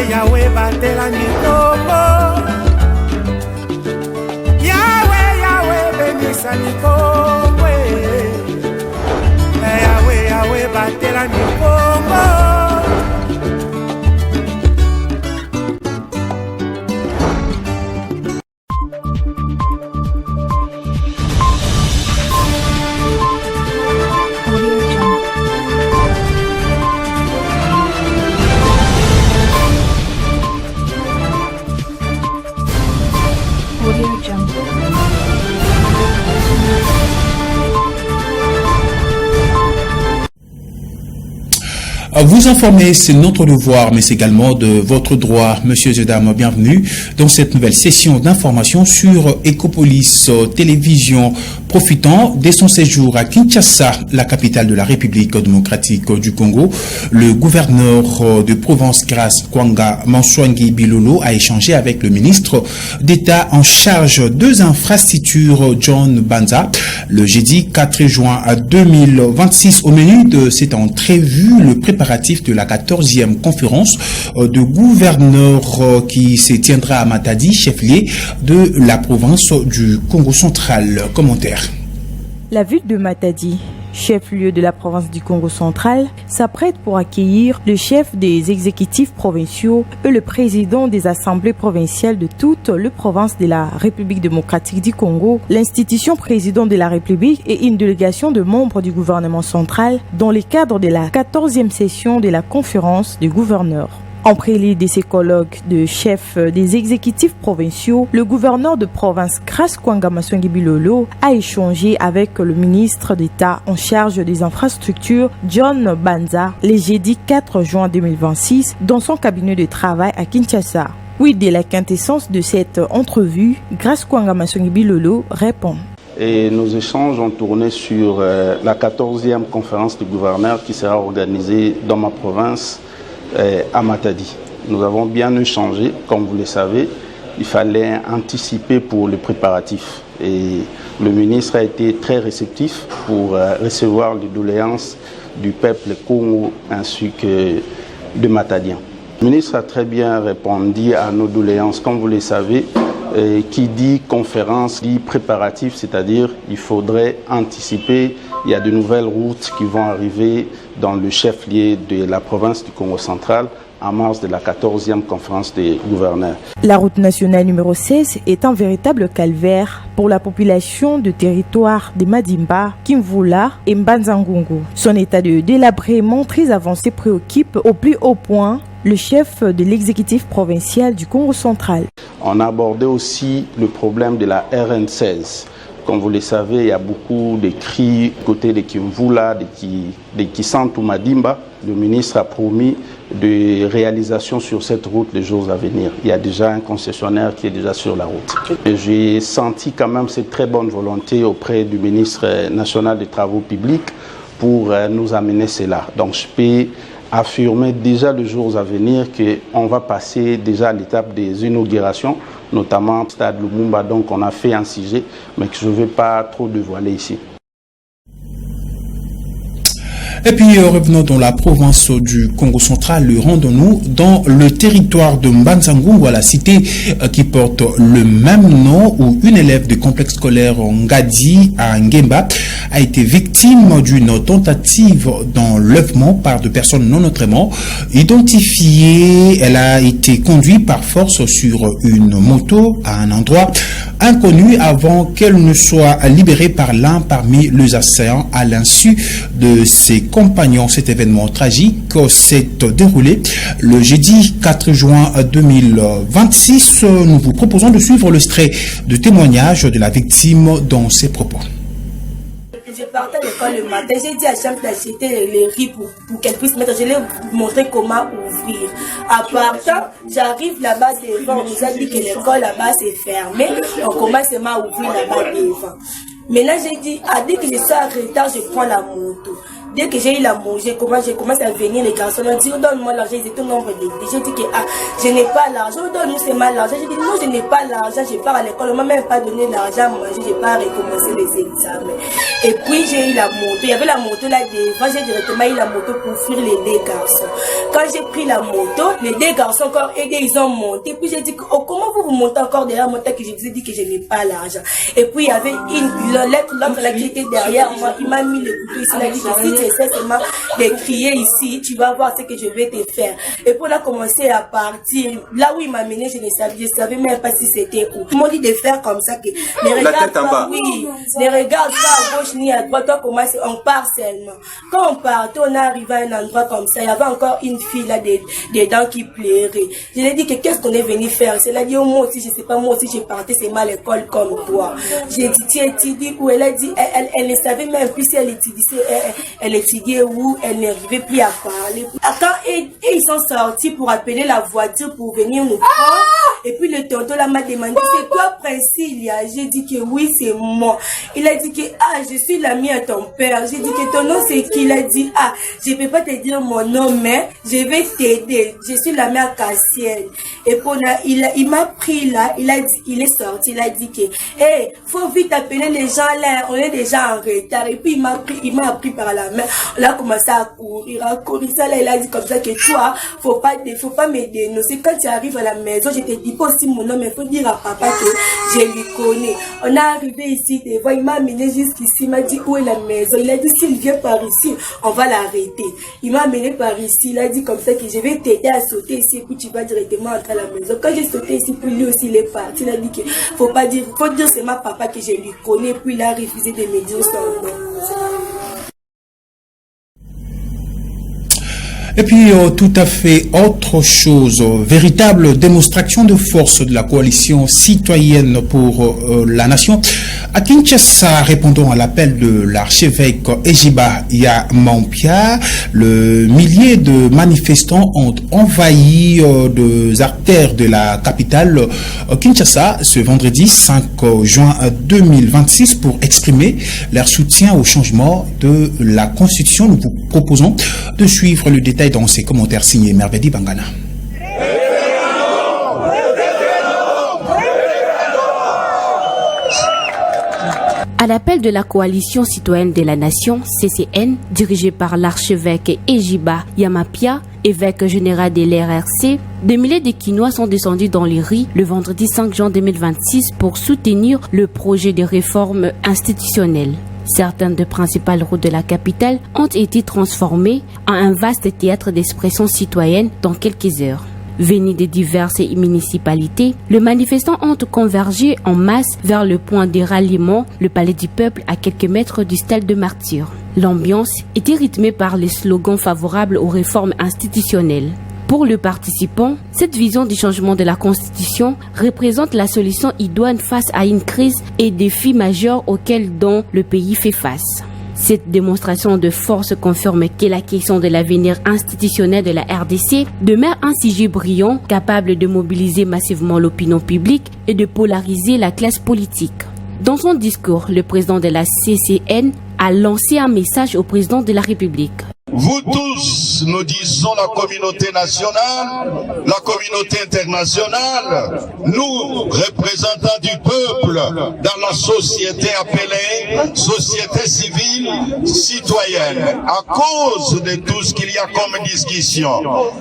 Yahweh batela mikongo. Yahweh benisa mikongo. Yahweh batela mikongo. Vous informer, c'est notre devoir, mais c'est également de votre droit. Monsieur et dames, bienvenue dans cette nouvelle session d'information sur Ecopolis Télévision. Profitant de son séjour à Kinshasa, la capitale de la République démocratique du Congo, le gouverneur de Provence, Grace Kwanga Monswangi Bilolo, a échangé avec le ministre d'État en charge des infrastructures, John Banza, le jeudi 4 juin 2026. Au menu de cette entrevue, le préparatif de la 14e conférence de gouverneurs qui se tiendra à Matadi, chef-lieu de la province du Congo central. Commentaire. La ville de Matadi, chef-lieu de la province du Congo central, s'apprête pour accueillir le chef des exécutifs provinciaux et le président des assemblées provinciales de toute les provinces de la République démocratique du Congo, l'institution président de la République et une délégation de membres du gouvernement central dans le cadre de la 14e session de la conférence des gouverneurs. En prélude de ces colloques de chefs des exécutifs provinciaux, le gouverneur de province Grace Kwanga Monswangi Bilolo a échangé avec le ministre d'État en charge des infrastructures, John Banza, le jeudi 4 juin 2026 dans son cabinet de travail à Kinshasa. Oui, de la quintessence de cette entrevue, Grace Kwanga Monswangi Bilolo répond. Et nos échanges ont tourné sur la 14e conférence des gouverneurs qui sera organisée dans ma province à Matadi. Nous avons bien échangé, comme vous le savez, il fallait anticiper pour le préparatif. Et le ministre a été très réceptif pour recevoir les doléances du peuple Congo ainsi que de Matadiens. Le ministre a très bien répondu à nos doléances, comme vous le savez. Qui dit conférence, dit préparatif, c'est-à-dire il faudrait anticiper. Il y a de nouvelles routes qui vont arriver dans le chef-lieu de la province du Congo central en mars de la 14e conférence des gouverneurs. La route nationale numéro 16 est un véritable calvaire pour la population du territoire de Madimba, Kimvula et Mbanzangungu. Son état de délabrement très avancé préoccupe au plus haut point le chef de l'exécutif provincial du Congo central. On a abordé aussi le problème de la RN16. Comme vous le savez, il y a beaucoup de cris côté de Kimvula, de Kisantu Madimba. Le ministre a promis de réalisation sur cette route les jours à venir. Il y a déjà un concessionnaire qui est déjà sur la route. J'ai senti quand même cette très bonne volonté auprès du ministre national des Travaux publics pour nous amener cela. Donc je peux affirmer déjà les jours à venir qu'on va passer déjà à l'étape des inaugurations, notamment au stade Lumumba, donc on a fait un sujet, mais que je ne vais pas trop dévoiler ici. Et puis revenons dans la province du Congo central, rendons-nous dans le territoire de Mbanzangungu, à la cité qui porte le même nom, où une élève du complexe scolaire Ngadi à Ngemba a été victime d'une tentative d'enlèvement par deux personnes non autrement identifiées. Elle a été conduite par force sur une moto à un endroit inconnu avant qu'elle ne soit libérée par l'un parmi les assaillants à l'insu de ses compagnons. Cet événement tragique s'est déroulé le jeudi 4 juin 2026. Nous vous proposons de suivre l'extrait de témoignage de la victime dans ses propos. Je partais de l'école le matin, j'ai dit à Chambre d'acheter les riz pour qu'elle puisse mettre. Je lui ai montré comment ouvrir. À partant, j'arrive là-bas devant, on nous a dit que l'école là-bas c'est fermé, on commence à ouvrir là-bas devant. Maintenant j'ai dit, dès que je suis en retard, je prends la moto. dès que j'ai eu la manger, j'ai commencé à venir, les garçons ont dit, donne-moi l'argent, ils étaient au nombre de. J'ai dit que, je n'ai pas l'argent, donne-nous c'est mal l'argent. J'ai dit, non, je n'ai pas l'argent, je pars à l'école, on m'a même pas donné l'argent à manger, j'ai pas recommencé les examens. Et puis, j'ai eu la moto, il y avait la moto là devant, j'ai directement eu la moto pour fuir les deux garçons. Quand j'ai pris la moto, les deux garçons encore aidés, ils ont monté, puis j'ai dit, oh, comment vous montez encore derrière moi, que je vous ai dit que je n'ai pas l'argent. Et puis, il y avait l'autre là qui était derrière moi, il m'a mis le couteau ici, il a dit que si tu essaies seulement de crier ici, tu vas voir ce que je vais te faire. Et puis on a commencé à partir. Là où il m'a mené, je savais même pas si c'était où. Ils m'ont dit de faire comme ça, que ne regarde pas, oui, ne regarde pas à gauche ni à droite, on part seulement. Quand on partait, on est arrivé à un endroit comme ça, il y avait encore une fille là dedans qui pleurait. Je lui ai dit que qu'est-ce qu'on est venu faire? Elle a dit, oh, moi aussi, je sais pas, moi aussi, j'ai parti seulement à l'école comme toi. J'ai dit, tu étudies où? Elle a dit, elle ne savait même plus si elle étudiait où, elle n'arrivait plus à parler. Quand ils sont sortis pour appeler la voiture pour venir nous prendre, et puis le tonton là m'a demandé, c'est toi Priscilla? J'ai dit que oui, c'est moi. Il a dit que, je suis l'ami à ton père. J'ai dit que ton nom c'est qui? Il a dit, je peux pas te dire mon nom, mais je vais t'aider. Je suis l'ami à Cassiel. Et puis il m'a pris là, il est sorti, il a dit que, faut vite appeler les gens là, on est déjà en retard. Et puis il m'a pris par la main. On a commencé à courir ça là, il a dit comme ça que toi, faut pas me dénoncer. Quand tu arrives à la maison, je te dis pas aussi mon nom, mais faut dire à papa que je lui connais. On est arrivé ici, devant, il m'a amené jusqu'ici, il m'a dit où est la maison. Il a dit s'il vient par ici, on va l'arrêter. Il m'a amené par ici, il a dit comme ça que je vais t'aider à sauter ici, et puis tu vas directement entrer à la maison. Quand j'ai sauté ici, puis lui aussi il est parti, il a dit que faut dire c'est ma papa que je lui connais, puis il a refusé de me dire son nom. Et puis, tout à fait autre chose, véritable démonstration de force de la coalition citoyenne pour la nation. À Kinshasa, répondant à l'appel de l'archevêque Ejiba Yamampia, le millier de manifestants ont envahi des artères de la capitale Kinshasa ce vendredi 5 juin 2026 pour exprimer leur soutien au changement de la Constitution. Nous vous proposons de suivre le détail dans ces commentaires signés Mervedi Bangana. À l'appel de la coalition citoyenne de la nation, CCN, dirigée par l'archevêque Ejiba Yamampia, évêque général de l'RRC, des milliers de Kinois sont descendus dans les rues le vendredi 5 juin 2026 pour soutenir le projet de réforme institutionnelle. Certaines des principales routes de la capitale ont été transformées en un vaste théâtre d'expression citoyenne dans quelques heures. Venus de diverses municipalités, les manifestants ont convergé en masse vers le point de ralliement, le palais du peuple à quelques mètres du stade de Martyrs. L'ambiance était rythmée par les slogans favorables aux réformes institutionnelles. Pour le participant, cette vision du changement de la Constitution représente la solution idoine face à une crise et défis majeurs auxquels le pays fait face. Cette démonstration de force confirme que la question de l'avenir institutionnel de la RDC demeure un sujet brillant, capable de mobiliser massivement l'opinion publique et de polariser la classe politique. Dans son discours, le président de la CCN a lancé un message au président de la République. Vous tous, nous disons la communauté nationale, la communauté internationale, nous, représentants du peuple, dans la société appelée société civile citoyenne, à cause de tout ce qu'il y a comme discussion.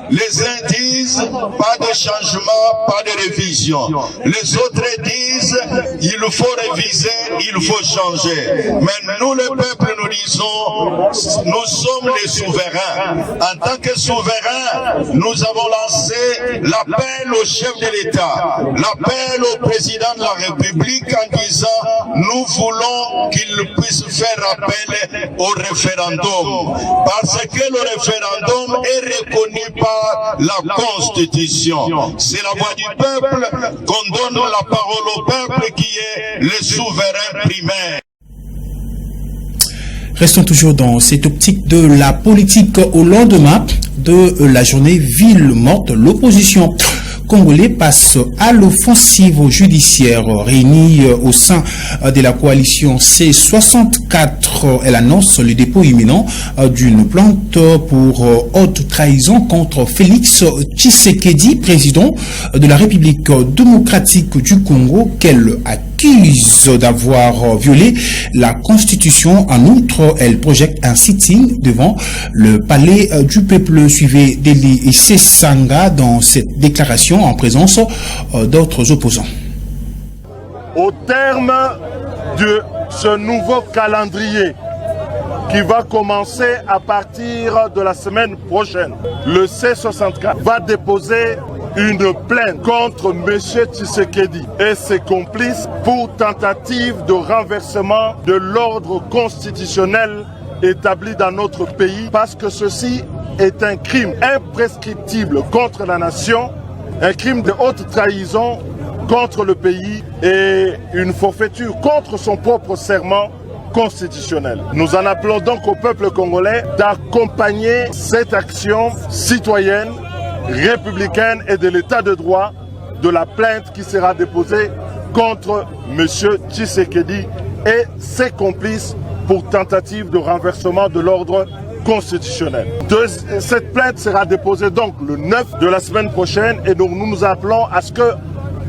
Les uns disent pas de changement, pas de révision. Les autres disent il faut réviser, il faut changer. Mais nous, le peuple, nous disons, nous sommes les souverains. En tant que souverains, nous avons lancé l'appel au chef de l'État, l'appel au président de la République en disant nous voulons qu'il puisse faire appel au référendum. Parce que le référendum est reconnu par la Constitution. C'est la voix du peuple qu'on donne la parole au peuple qui est le souverain primaire. Restons toujours dans cette optique de la politique au lendemain de la journée ville morte. L'opposition congolais passe à l'offensive judiciaire. Réunie au sein de la coalition C64, elle annonce le dépôt imminent d'une plainte pour haute trahison contre Félix Tshisekedi, président de la République démocratique du Congo, qu'elle accuse d'avoir violé la Constitution. En outre, elle projette un sitting devant le palais du peuple. Suivez Deli et Sessanga dans cette déclaration en présence d'autres opposants. Au terme de ce nouveau calendrier qui va commencer à partir de la semaine prochaine, le C64 va déposer une plainte contre M. Tshisekedi et ses complices pour tentative de renversement de l'ordre constitutionnel établi dans notre pays, parce que ceci est un crime imprescriptible contre la nation, un crime de haute trahison contre le pays et une forfaiture contre son propre serment constitutionnel. Nous en appelons donc au peuple congolais d'accompagner cette action citoyenne, républicaine et de l'état de droit de la plainte qui sera déposée contre M. Tshisekedi et ses complices pour tentative de renversement de l'ordre constitutionnel. Cette plainte sera déposée donc le 9 de la semaine prochaine et donc nous nous appelons à ce que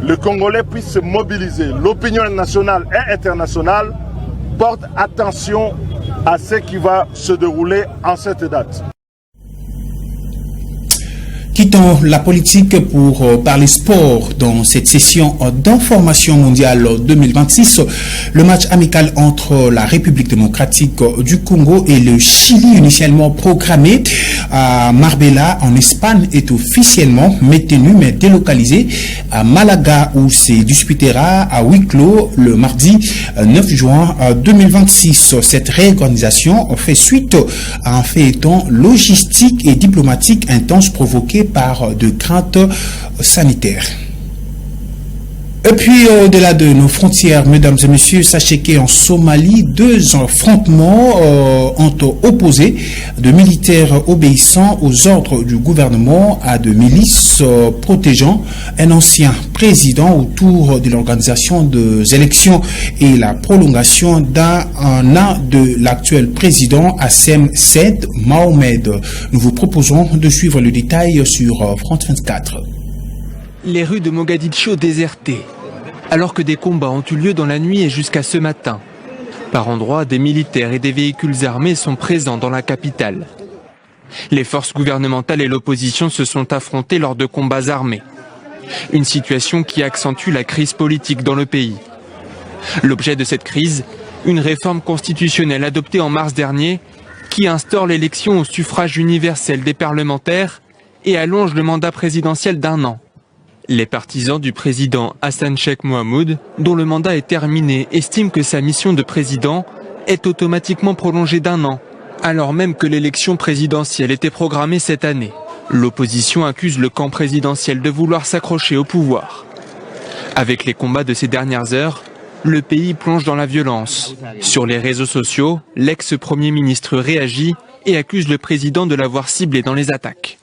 le Congolais puisse se mobiliser. L'opinion nationale et internationale porte attention à ce qui va se dérouler en cette date. Quittons la politique pour parler sport dans cette session d'information mondiale 2026. Le match amical entre la République démocratique du Congo et le Chili, initialement programmé à Marbella en Espagne, est officiellement maintenu mais délocalisé à Malaga, où se disputera à huis clos le mardi 9 juin 2026. Cette réorganisation fait suite à un feuilleton logistique et diplomatique intense provoqué par de craintes sanitaires. Et puis, au-delà de nos frontières, mesdames et messieurs, sachez qu'en Somalie, deux affrontements ont opposé de militaires obéissant aux ordres du gouvernement à de milices protégeant un ancien président autour de l'organisation des élections et la prolongation d'un an de l'actuel président Hassem Said Mohamed. Nous vous proposons de suivre le détail sur France 24. Les rues de Mogadiscio désertées, alors que des combats ont eu lieu dans la nuit et jusqu'à ce matin. Par endroits, des militaires et des véhicules armés sont présents dans la capitale. Les forces gouvernementales et l'opposition se sont affrontées lors de combats armés. Une situation qui accentue la crise politique dans le pays. L'objet de cette crise, une réforme constitutionnelle adoptée en mars dernier qui instaure l'élection au suffrage universel des parlementaires et allonge le mandat présidentiel d'1 an. Les partisans du président Hassan Sheikh Mohamud, dont le mandat est terminé, estiment que sa mission de président est automatiquement prolongée d'1 an, alors même que l'élection présidentielle était programmée cette année. L'opposition accuse le camp présidentiel de vouloir s'accrocher au pouvoir. Avec les combats de ces dernières heures, le pays plonge dans la violence. Sur les réseaux sociaux, l'ex-premier ministre réagit et accuse le président de l'avoir ciblé dans les attaques.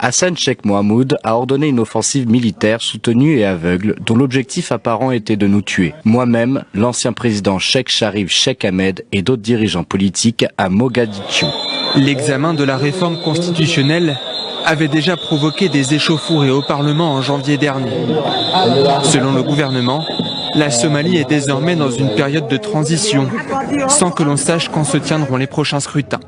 Hassan Sheikh Mohamud a ordonné une offensive militaire soutenue et aveugle dont l'objectif apparent était de nous tuer. Moi-même, l'ancien président Sheikh Sharif Sheikh Ahmed et d'autres dirigeants politiques à Mogadiscio. L'examen de la réforme constitutionnelle avait déjà provoqué des échauffourées au Parlement en janvier dernier. Selon le gouvernement, la Somalie est désormais dans une période de transition, sans que l'on sache quand se tiendront les prochains scrutins.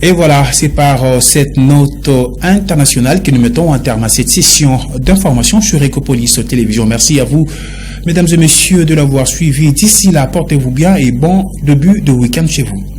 Et voilà, c'est par cette note internationale que nous mettons un terme à cette session d'information sur Ecopolis Télévision. Merci à vous, mesdames et messieurs, de l'avoir suivi. D'ici là, portez-vous bien et bon début de week-end chez vous.